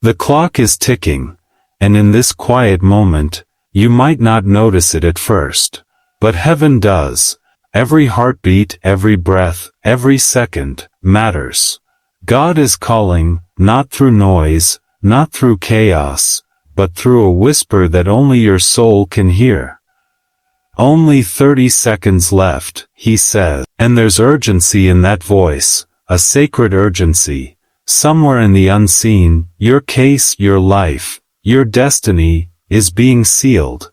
The clock is ticking, and in this quiet moment, you might not notice it at first, but heaven does. Every heartbeat, every breath, every second, matters. God is calling, not through noise, not through chaos, but through a whisper that only your soul can hear. Only 30 seconds left, he says, and there's urgency in that voice, a sacred urgency. Somewhere in the unseen, your case, your life, your destiny, is being sealed.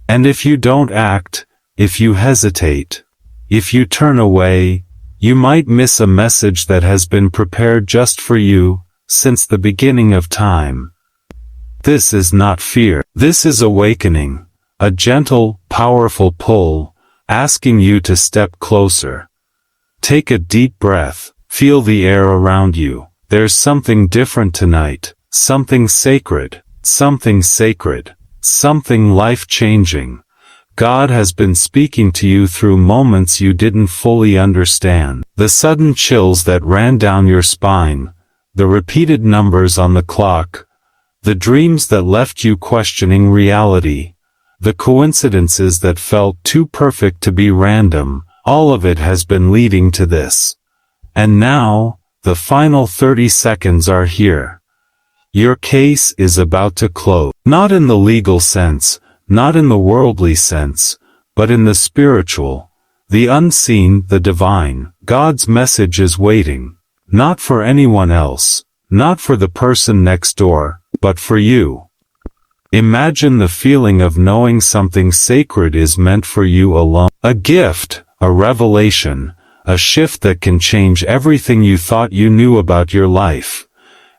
And if you don't act, if you hesitate, if you turn away, you might miss a message that has been prepared just for you, since the beginning of time. This is not fear. This is awakening. A gentle, powerful pull, asking you to step closer. Take a deep breath, feel the air around you. There's something different tonight, something sacred, something life-changing. God has been speaking to you through moments you didn't fully understand. The sudden chills that ran down your spine, the repeated numbers on the clock, the dreams that left you questioning reality, the coincidences that felt too perfect to be random, all of it has been leading to this. And now, the final 30 seconds are here. Your case is about to close. Not in the legal sense, not in the worldly sense, but in the spiritual, the unseen, the divine. God's message is waiting. Not for anyone else, not for the person next door, but for you. Imagine the feeling of knowing something sacred is meant for you alone. A gift, a revelation, a shift that can change everything you thought you knew about your life.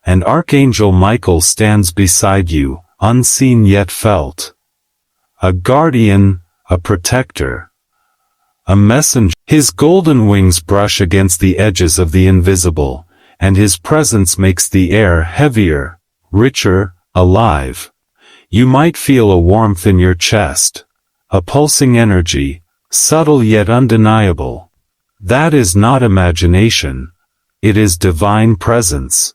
And Archangel Michael stands beside you, unseen yet felt. A guardian, a protector, a messenger. His golden wings brush against the edges of the invisible, and his presence makes the air heavier, richer, alive. You might feel a warmth in your chest, a pulsing energy, subtle yet undeniable. That is not imagination. It is divine presence.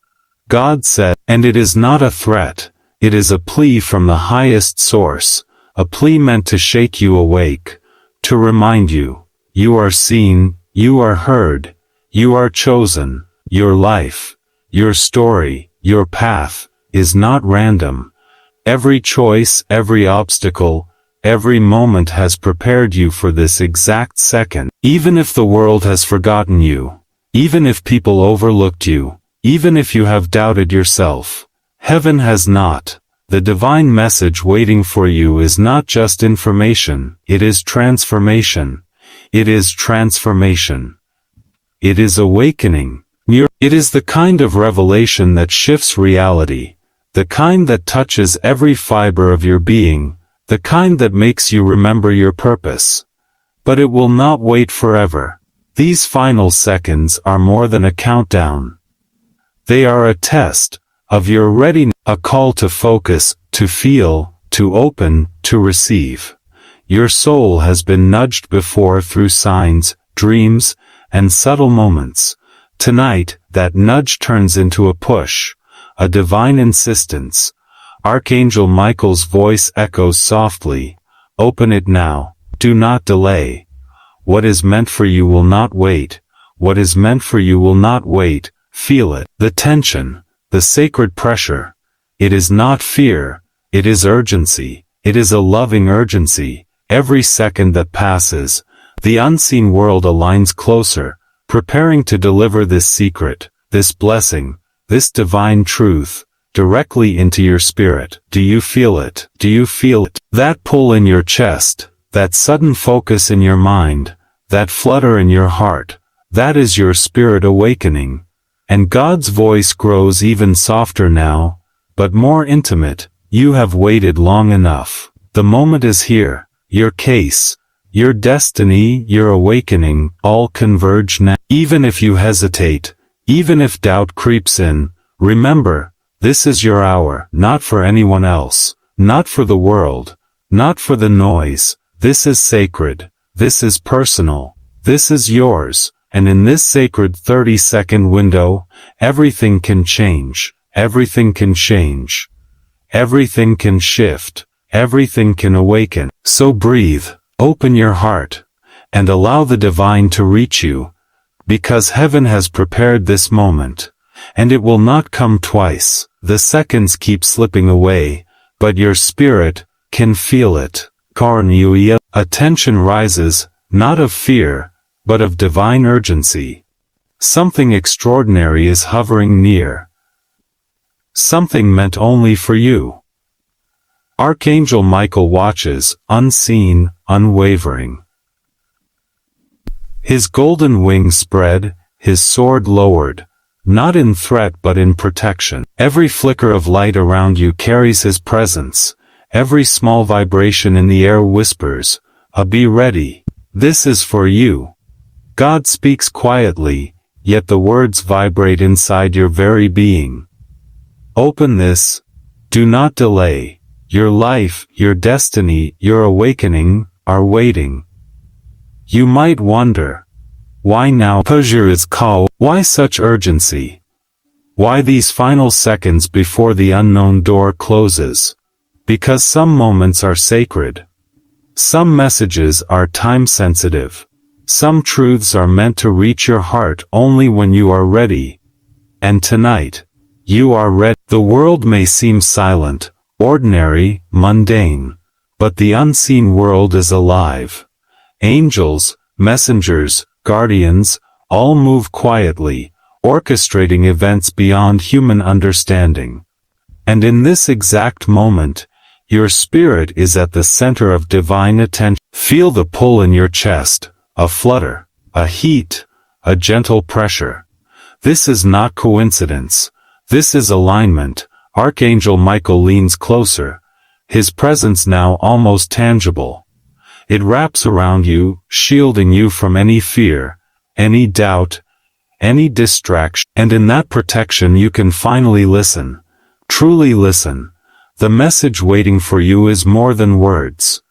God said, and it is not a threat, it is a plea from the highest source, a plea meant to shake you awake, to remind you, you are seen, you are heard, you are chosen, your life, your story, your path, is not random. Every choice, every obstacle, every moment has prepared you for this exact second. Even if the world has forgotten you, even if people overlooked you, even if you have doubted yourself, heaven has not. The divine message waiting for you is not just information, it is transformation. It is transformation. It is awakening. It is the kind of revelation that shifts reality, the kind that touches every fiber of your being, the kind that makes you remember your purpose. But it will not wait forever. These final seconds are more than a countdown. They are a test of your readiness, a call to focus, to feel, to open, to receive. Your soul has been nudged before through signs, dreams, and subtle moments. Tonight, that nudge turns into a push, a divine insistence. Archangel Michael's voice echoes softly. Open it now. Do not delay. What is meant for you will not wait. What is meant for you will not wait. Feel it. The tension, the sacred pressure. It is not fear. It is urgency. It is a loving urgency. Every second that passes, the unseen world aligns closer, preparing to deliver this secret, this blessing, this divine truth, directly into your spirit. Do you feel it? Do you feel it? That pull in your chest, that sudden focus in your mind, that flutter in your heart, that is your spirit awakening. And God's voice grows even softer now, but more intimate. You have waited long enough. The moment is here. Your case, your destiny, your awakening, all converge now. Even if you hesitate, even if doubt creeps in, remember, this is your hour. Not for anyone else, not for the world, not for the noise. This is sacred. This is personal. This is yours. And in this sacred 30-second window, everything can change. everything can change. Everything can shift. Everything can awaken. So breathe, open your heart, and allow the divine to reach you, because heaven has prepared this moment, and it will not come twice. The seconds keep slipping away, but your spirit can feel it. Karnuya. Attention rises, not of fear, but of divine urgency. Something extraordinary is hovering near. Something meant only for you. Archangel Michael watches, unseen, unwavering. His golden wings spread, his sword lowered, not in threat but in protection. Every flicker of light around you carries his presence. Every small vibration in the air whispers, be ready. This is for you. God speaks quietly, yet the words vibrate inside your very being. Open this. Do not delay. Your life, your destiny, your awakening, are waiting. You might wonder, why now? Pleasure is called. Why such urgency? Why these final seconds before the unknown door closes? Because some moments are sacred. Some messages are time-sensitive. Some truths are meant to reach your heart only when you are ready. And tonight, you are ready. The world may seem silent, ordinary, mundane, but the unseen world is alive. Angels, messengers, guardians, all move quietly, orchestrating events beyond human understanding. And in this exact moment, your spirit is at the center of divine attention. Feel the pull in your chest, a flutter, a heat, a gentle pressure. This is not coincidence. This is alignment. Archangel Michael leans closer, his presence now almost tangible. It wraps around you, shielding you from any fear, any doubt, any distraction. And in that protection you can finally listen. Truly listen. The message waiting for you is more than words.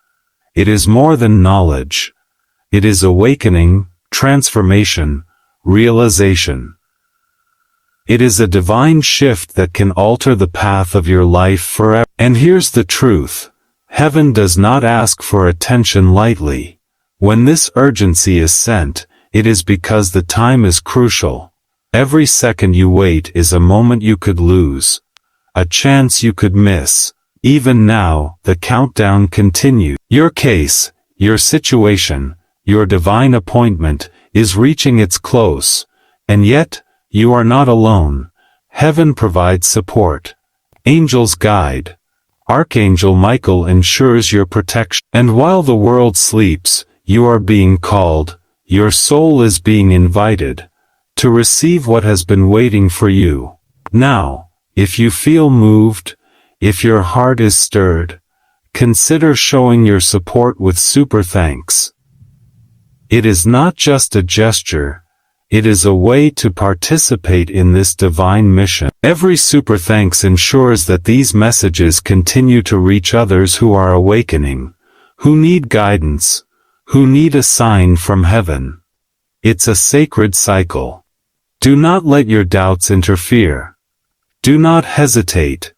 It is more than knowledge. It is awakening, transformation, realization. It is a divine shift that can alter the path of your life forever. And here's the truth. Heaven does not ask for attention lightly. When this urgency is sent, it is because the time is crucial. Every second you wait is a moment you could lose. A chance you could miss. Even now, the countdown continues. Your case, your situation, your divine appointment, is reaching its close. And yet, you are not alone. Heaven provides support. Angels guide. Archangel Michael ensures your protection. And while the world sleeps, you are being called, your soul is being invited, to receive what has been waiting for you. Now, if you feel moved, if your heart is stirred, consider showing your support with super thanks. It is not just a gesture, it is a way to participate in this divine mission. Every super thanks ensures that these messages continue to reach others who are awakening, who need guidance, who need a sign from heaven. It's a sacred cycle. Do not let your doubts interfere. Do not hesitate.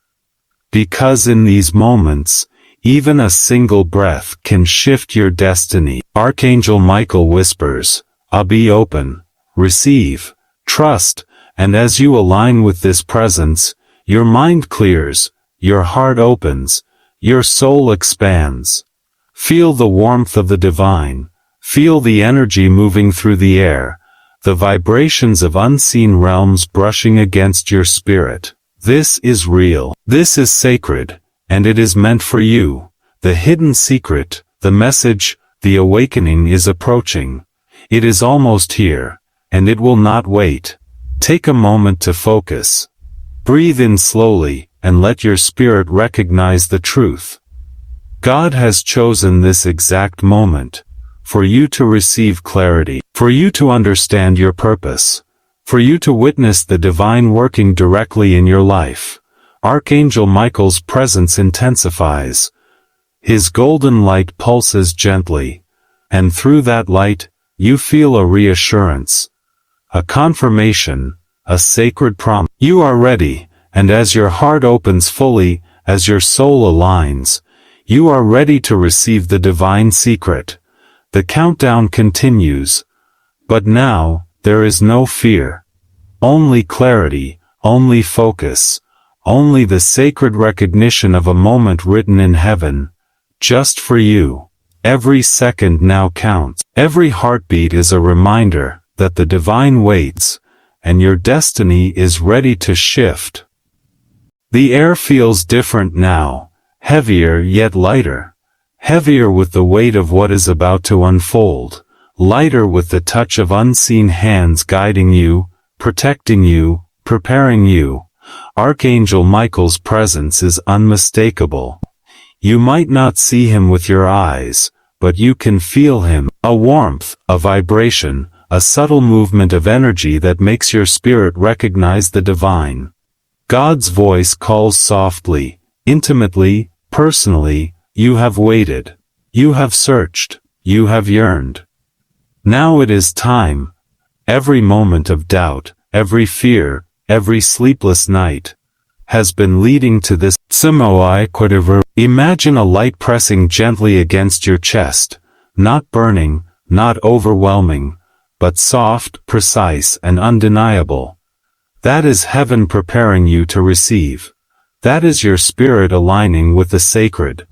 Because in these moments, even a single breath can shift your destiny. Archangel Michael whispers, be open. Receive, trust, and as you align with this presence, your mind clears, your heart opens, your soul expands. Feel the warmth of the divine, feel the energy moving through the air, the vibrations of unseen realms brushing against your spirit. This is real, this is sacred, and it is meant for you. The hidden secret, the message, the awakening is approaching. It is almost here. And it will not wait. Take a moment to focus. Breathe in slowly, and let your spirit recognize the truth. God has chosen this exact moment, for you to receive clarity, for you to understand your purpose, for you to witness the divine working directly in your life. Archangel Michael's presence intensifies. His golden light pulses gently, and through that light, you feel a reassurance. A confirmation, a sacred promise. You are ready, and as your heart opens fully, as your soul aligns, you are ready to receive the divine secret. The countdown continues. But now, there is no fear. Only clarity, only focus, only the sacred recognition of a moment written in heaven, just for you. Every second now counts. Every heartbeat is a reminder that the divine waits, and your destiny is ready to shift. The air feels different now, heavier yet lighter. Heavier with the weight of what is about to unfold, lighter with the touch of unseen hands guiding you, protecting you, preparing you. Archangel Michael's presence is unmistakable. You might not see him with your eyes, but you can feel him, a warmth, a vibration, a subtle movement of energy that makes your spirit recognize the divine. God's voice calls softly, intimately, personally. You have waited. You have searched. You have yearned. Now it is time. Every moment of doubt, every fear, every sleepless night, has been leading to this. Imagine a light pressing gently against your chest, not burning, not overwhelming, but soft, precise, and undeniable. That is heaven preparing you to receive. That is your spirit aligning with the sacred.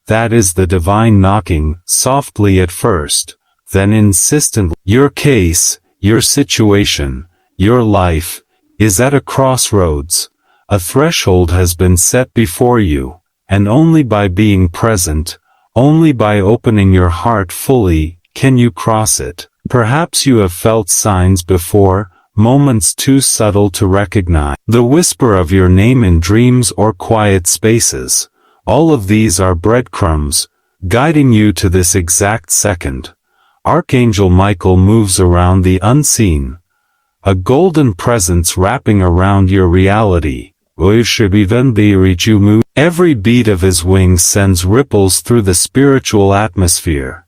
That is the divine knocking, softly at first, then insistently. Your case, your situation, your life, is at a crossroads. A threshold has been set before you, and only by being present, only by opening your heart fully, can you cross it. Perhaps you have felt signs before, moments too subtle to recognize. The whisper of your name in dreams or quiet spaces. All of these are breadcrumbs, guiding you to this exact second. Archangel Michael moves around the unseen, a golden presence wrapping around your reality. Every beat of his wings sends ripples through the spiritual atmosphere.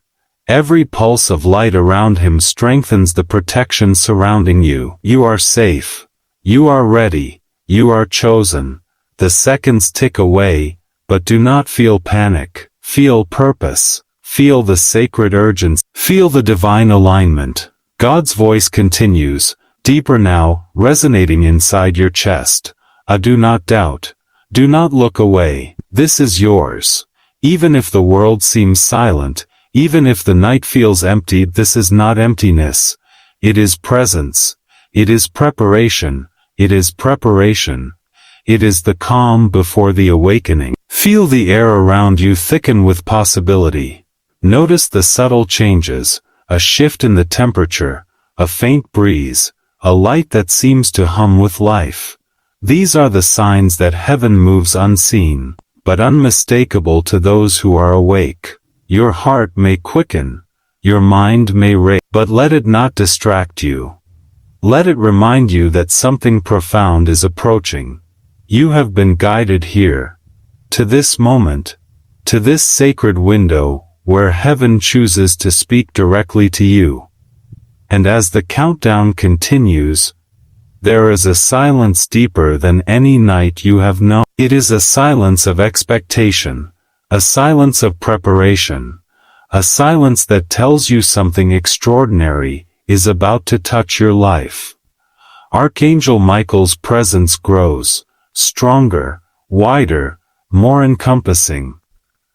Every pulse of light around him strengthens the protection surrounding you. You are safe. You are ready. You are chosen. The seconds tick away. But do not feel panic. Feel purpose. Feel the sacred urgency. Feel the divine alignment. God's voice continues, deeper now, resonating inside your chest. Do not doubt. Do not look away. This is yours. Even if the world seems silent, even if the night feels empty, this is not emptiness. It is presence. It is preparation. It is preparation. It is the calm before the awakening. Feel the air around you thicken with possibility. Notice the subtle changes, a shift in the temperature, a faint breeze, a light that seems to hum with life. These are the signs that heaven moves unseen, but unmistakable to those who are awake. Your heart may quicken, your mind may race, but let it not distract you. Let it remind you that something profound is approaching. You have been guided here, to this moment, to this sacred window, where heaven chooses to speak directly to you. And as the countdown continues, there is a silence deeper than any night you have known. It is a silence of expectation, a silence of preparation, a silence that tells you something extraordinary is about to touch your life. Archangel Michael's presence grows, stronger, wider, more encompassing.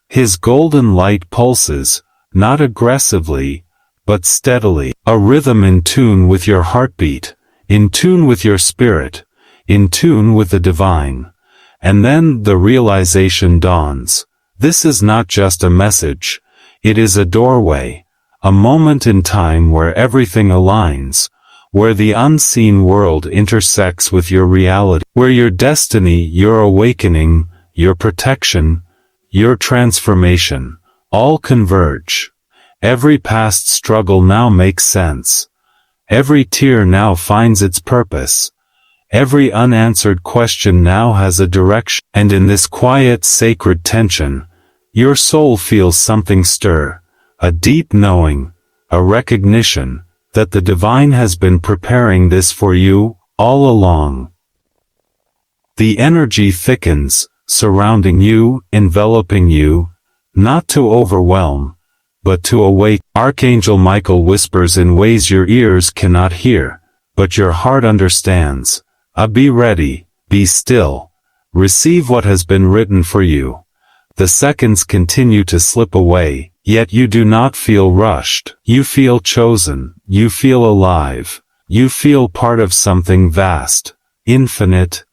His golden light pulses, not aggressively, but steadily, a rhythm in tune with your heartbeat, in tune with your spirit, in tune with the divine. And then the realization dawns. This is not just a message, it is a doorway, a moment in time where everything aligns, where the unseen world intersects with your reality, where your destiny, your awakening, your protection, your transformation, all converge. Every past struggle now makes sense. Every tear now finds its purpose. Every unanswered question now has a direction. And in this quiet, sacred tension, your soul feels something stir, a deep knowing, a recognition, that the divine has been preparing this for you, all along. The energy thickens, surrounding you, enveloping you, not to overwhelm, but to awake. Archangel Michael whispers in ways your ears cannot hear, but your heart understands. Be ready, be still. Receive what has been written for you. The seconds continue to slip away, yet you do not feel rushed. You feel chosen, you feel alive, you feel part of something vast, infinite,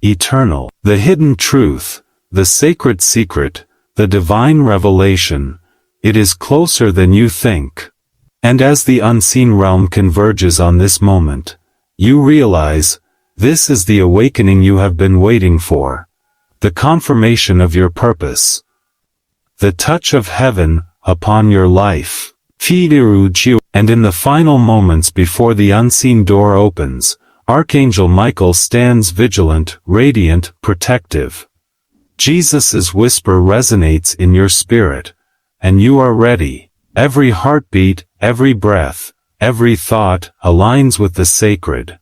eternal. The hidden truth, the sacred secret, the divine revelation, it is closer than you think. And as the unseen realm converges on this moment, you realize, this is the awakening you have been waiting for. The confirmation of your purpose. The touch of heaven upon your life. And in the final moments before the unseen door opens, Archangel Michael stands vigilant, radiant, protective. Jesus' whisper resonates in your spirit, and you are ready. Every heartbeat, every breath, every thought aligns with the sacred.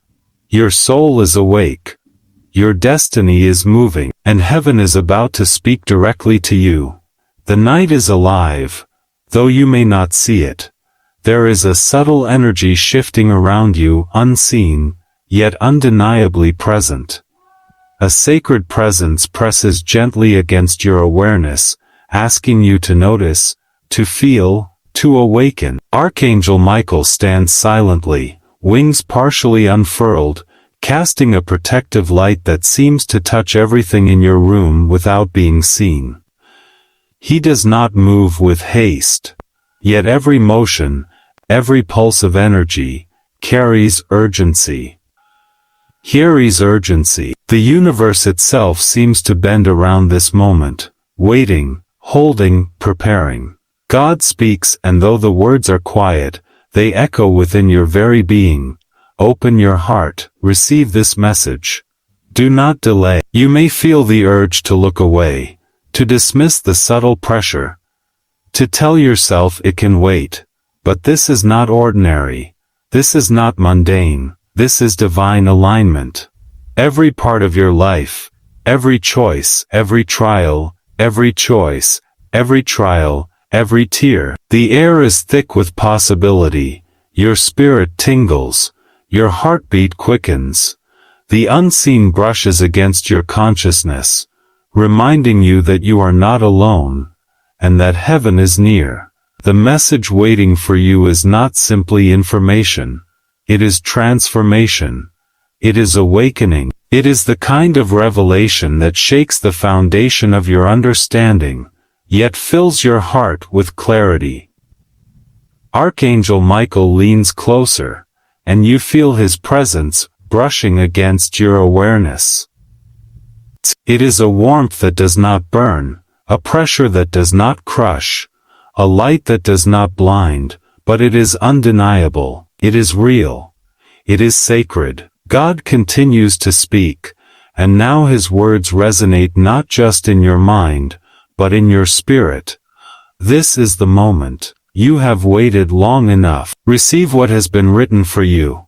Your soul is awake. Your destiny is moving, and heaven is about to speak directly to you. The night is alive, though you may not see it. There is a subtle energy shifting around you, unseen, yet undeniably present. A sacred presence presses gently against your awareness, asking you to notice, to feel, to awaken. Archangel Michael stands silently, wings partially unfurled, casting a protective light that seems to touch everything in your room without being seen. He does not move with haste, yet every motion, every pulse of energy, carries urgency. The universe itself seems to bend around this moment, waiting, holding, preparing. God speaks, and though the words are quiet, they echo within your very being. Open your heart, receive this message. Do not delay. You may feel the urge to look away, to dismiss the subtle pressure, to tell yourself it can wait. But this is not ordinary. This is not mundane. This is divine alignment. Every part of your life, every choice, every trial, every choice, every trial, every tear. The air is thick with possibility. Your spirit tingles. Your heartbeat quickens. The unseen brushes against your consciousness, reminding you that you are not alone, and that heaven is near. The message waiting for you is not simply information. It is transformation. It is awakening. It is the kind of revelation that shakes the foundation of your understanding, yet fills your heart with clarity. Archangel Michael leans closer, and you feel his presence brushing against your awareness. It is a warmth that does not burn, a pressure that does not crush, a light that does not blind, but it is undeniable, it is real, it is sacred. God continues to speak, and now his words resonate not just in your mind, but in your spirit. This is the moment. You have waited long enough. Receive what has been written for you.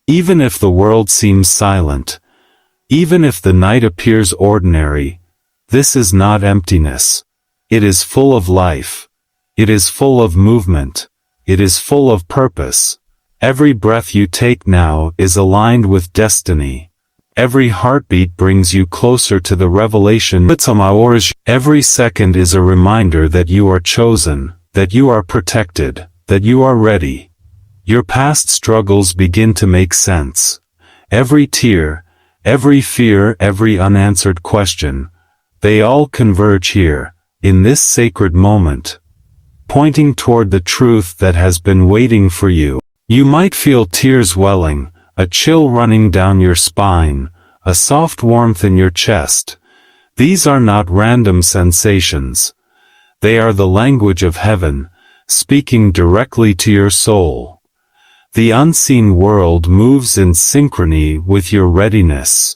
Even if the world seems silent, even if the night appears ordinary, this is not emptiness. It is full of life. It is full of movement. It is full of purpose. Every breath you take now is aligned with destiny. Every heartbeat brings you closer to the revelation. Every second is a reminder that you are chosen, that you are protected, that you are ready. Your past struggles begin to make sense. Every tear, every fear, every unanswered question, they all converge here, in this sacred moment, pointing toward the truth that has been waiting for you. You might feel tears welling, a chill running down your spine, a soft warmth in your chest. These are not random sensations. They are the language of heaven, speaking directly to your soul. The unseen world moves in synchrony with your readiness.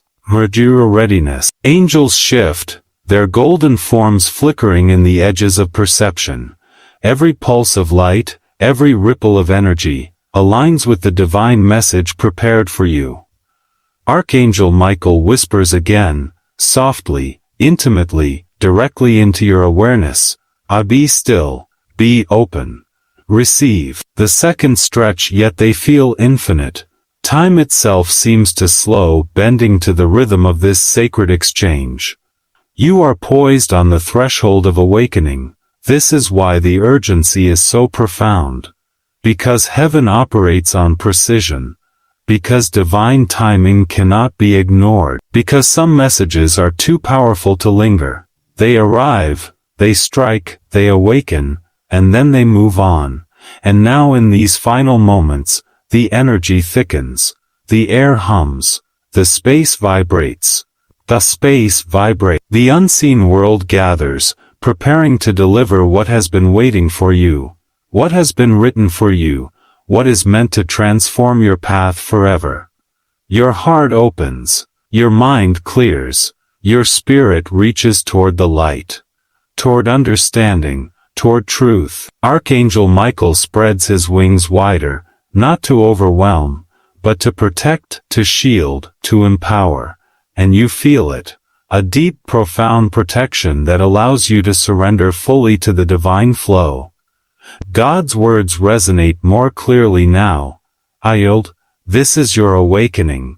Angels shift, their golden forms flickering in the edges of perception. Every pulse of light, every ripple of energy, aligns with the divine message prepared for you. Archangel Michael whispers again, softly, intimately, directly into your awareness. Be still, be open. Receive. The seconds stretch, yet they feel infinite. Time itself seems to slow, bending to the rhythm of this sacred exchange. You are poised on the threshold of awakening. This is why the urgency is so profound. Because heaven operates on precision. Because divine timing cannot be ignored. Because some messages are too powerful to linger. They arrive, they strike, they awaken, and then they move on. And now in these final moments, the energy thickens. The air hums. The space vibrates. The space vibrates. The unseen world gathers, preparing to deliver what has been waiting for you. What has been written for you. What is meant to transform your path forever. Your heart opens. Your mind clears. Your spirit reaches toward the light. Toward understanding. Toward truth. Archangel Michael spreads his wings wider, not to overwhelm, but to protect, to shield, to empower. And you feel it. A deep, profound protection that allows you to surrender fully to the divine flow. God's words resonate more clearly now. Yield. This is your awakening.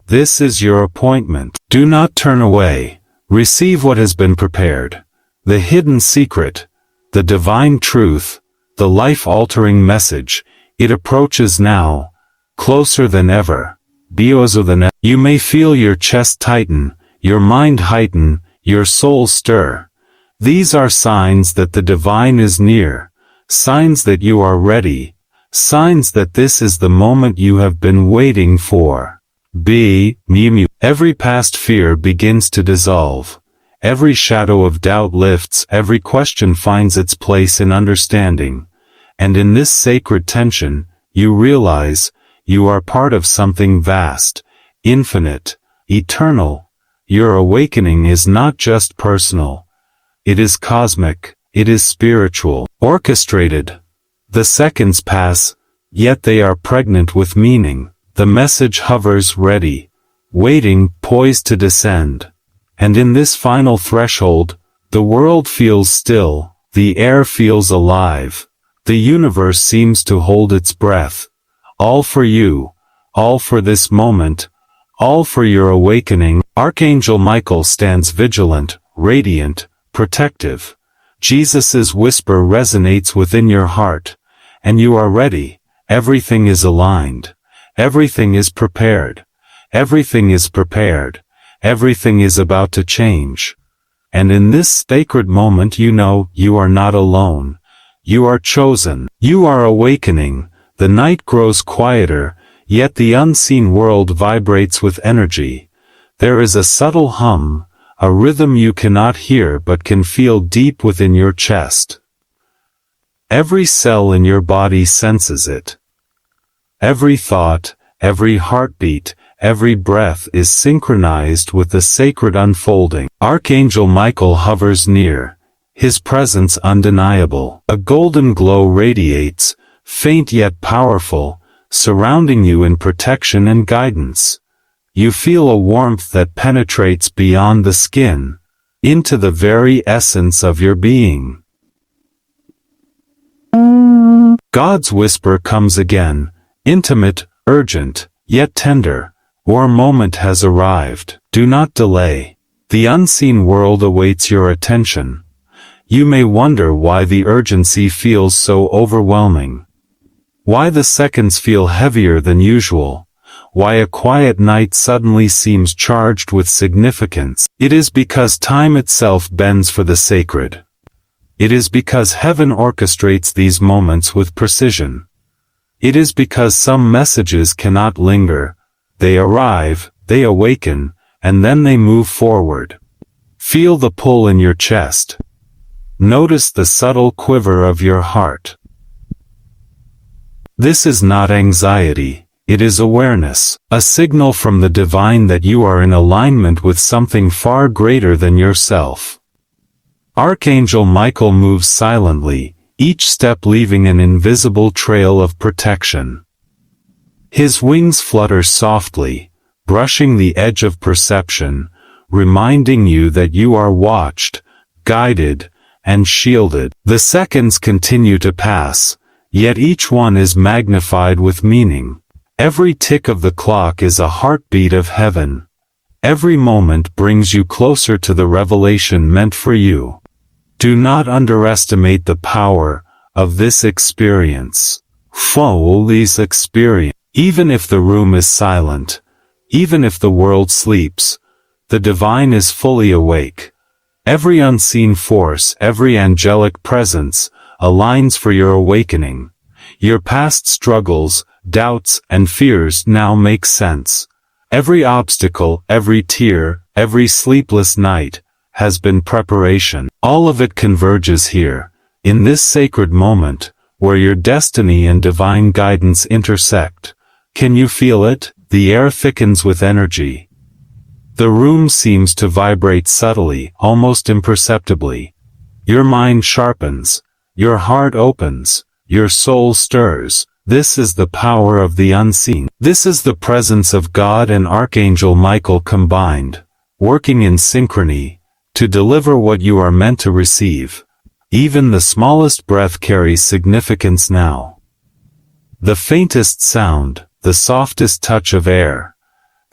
This is your appointment. Do not turn away. Receive what has been prepared. The hidden secret. The divine truth, the life-altering message, it approaches now, closer than ever, closer than ever. You may feel your chest tighten, your mind heighten, your soul stir. These are signs that the divine is near, signs that you are ready, signs that this is the moment you have been waiting for. Every past fear begins to dissolve. Every shadow of doubt lifts, every question finds its place in understanding. And in this sacred tension, you realize, you are part of something vast, infinite, eternal. Your awakening is not just personal. It is cosmic, it is spiritual, orchestrated. The seconds pass, yet they are pregnant with meaning. The message hovers ready, waiting, poised to descend. And in this final threshold, the world feels still, the air feels alive, the universe seems to hold its breath. All for you, all for this moment, all for your awakening. Archangel Michael stands vigilant, radiant, protective. Jesus' whisper resonates within your heart, and you are ready. Everything is aligned. Everything is prepared. Everything is prepared. Everything is about to change. And in this sacred moment you know you are not alone. You are chosen. You are awakening. The night grows quieter, yet the unseen world vibrates with energy. There is a subtle hum, a rhythm you cannot hear but can feel deep within your chest. Every cell in your body senses it. Every thought, every heartbeat, every breath is synchronized with the sacred unfolding. Archangel Michael hovers near, his presence undeniable. A golden glow radiates, faint yet powerful, surrounding you in protection and guidance. You feel a warmth that penetrates beyond the skin, into the very essence of your being. God's whisper comes again, intimate, urgent, yet tender. Your moment has arrived. Do not delay. The unseen world awaits your attention. You may wonder why the urgency feels so overwhelming. Why the seconds feel heavier than usual. Why a quiet night suddenly seems charged with significance. It is because time itself bends for the sacred. It is because heaven orchestrates these moments with precision. It is because some messages cannot linger. They arrive, they awaken, and then they move forward. Feel the pull in your chest. Notice the subtle quiver of your heart. This is not anxiety, it is awareness, a signal from the divine that you are in alignment with something far greater than yourself. Archangel Michael moves silently, each step leaving an invisible trail of protection. His wings flutter softly, brushing the edge of perception, reminding you that you are watched, guided, and shielded. The seconds continue to pass, yet each one is magnified with meaning. Every tick of the clock is a heartbeat of heaven. Every moment brings you closer to the revelation meant for you. Do not underestimate the power of this experience. This experience. Even if the room is silent, even if the world sleeps, the divine is fully awake. Every unseen force, every angelic presence, aligns for your awakening. Your past struggles, doubts, and fears now make sense. Every obstacle, every tear, every sleepless night, has been preparation. All of it converges here, in this sacred moment, where your destiny and divine guidance intersect. Can you feel it? The air thickens with energy. The room seems to vibrate subtly, almost imperceptibly. Your mind sharpens, your heart opens, your soul stirs. This is the power of the unseen. This is the presence of God and Archangel Michael combined, working in synchrony, to deliver what you are meant to receive. Even the smallest breath carries significance now. The faintest sound, the softest touch of air,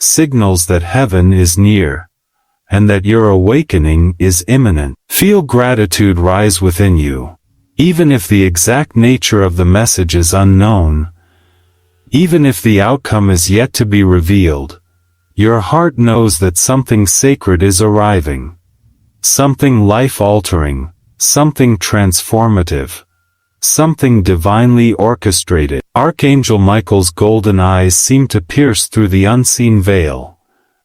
signals that heaven is near, and that your awakening is imminent. Feel gratitude rise within you. Even if the exact nature of the message is unknown, even if the outcome is yet to be revealed, your heart knows that something sacred is arriving. Something life-altering, something transformative, something divinely orchestrated. Archangel Michael's golden eyes seem to pierce through the unseen veil.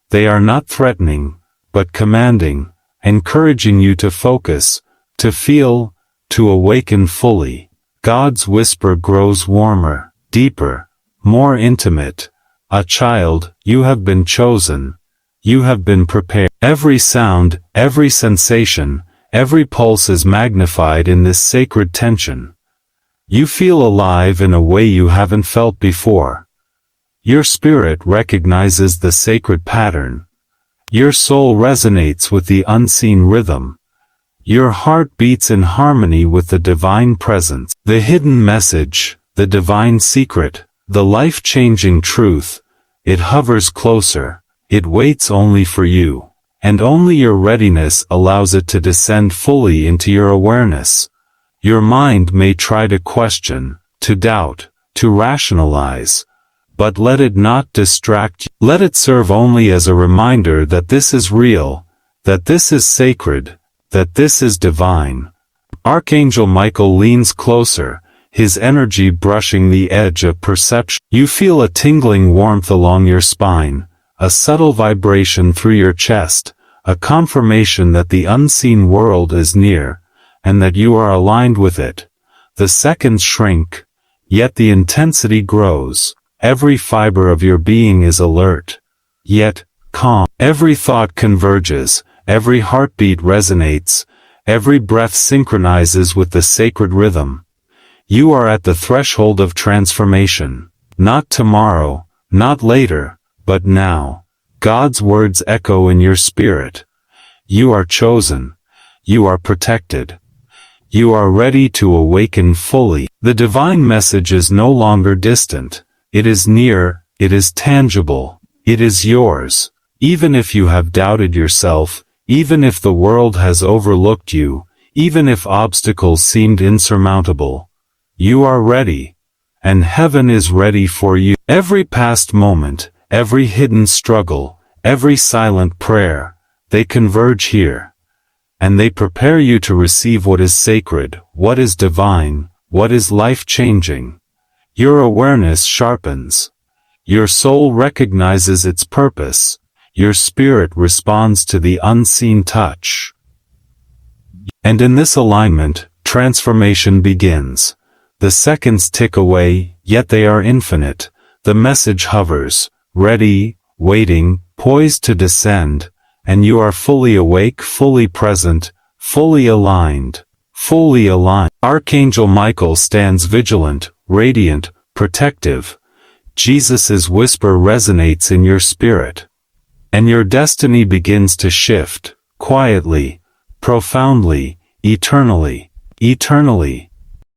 They are not threatening, but commanding, encouraging you to focus, to feel, to awaken fully. God's whisper grows warmer, deeper, more intimate. A child, you have been chosen. You have been prepared. Every sound, every sensation, every pulse is magnified in this sacred tension. You feel alive in a way you haven't felt before. Your spirit recognizes the sacred pattern. Your soul resonates with the unseen rhythm. Your heart beats in harmony with the divine presence. The hidden message, the divine secret, the life-changing truth, it hovers closer. It waits only for you, and only your readiness allows it to descend fully into your awareness. Your mind may try to question, to doubt, to rationalize, but let it not distract you. Let it serve only as a reminder that this is real, that this is sacred, that this is divine. Archangel Michael leans closer, his energy brushing the edge of perception. You feel a tingling warmth along your spine, a subtle vibration through your chest, a confirmation that the unseen world is near, and that you are aligned with it. The seconds shrink, yet the intensity grows. Every fiber of your being is alert, yet calm. Every thought converges, every heartbeat resonates, every breath synchronizes with the sacred rhythm. You are at the threshold of transformation. Not tomorrow, not later, but now. God's words echo in your spirit. You are chosen. You are protected. You are ready to awaken fully. The divine message is no longer distant. It is near, it is tangible, it is yours. Even if you have doubted yourself, even if the world has overlooked you, even if obstacles seemed insurmountable, you are ready, and heaven is ready for you. Every past moment, every hidden struggle, every silent prayer, they converge here. And they prepare you to receive what is sacred, what is divine, what is life-changing. Your awareness sharpens. Your soul recognizes its purpose. Your spirit responds to the unseen touch. And in this alignment, transformation begins. The seconds tick away, yet they are infinite. The message hovers, ready, waiting, poised to descend, and you are fully awake, fully present, fully aligned, fully aligned. Archangel Michael stands vigilant, radiant, protective. Jesus' whisper resonates in your spirit. And your destiny begins to shift, quietly, profoundly, eternally, eternally.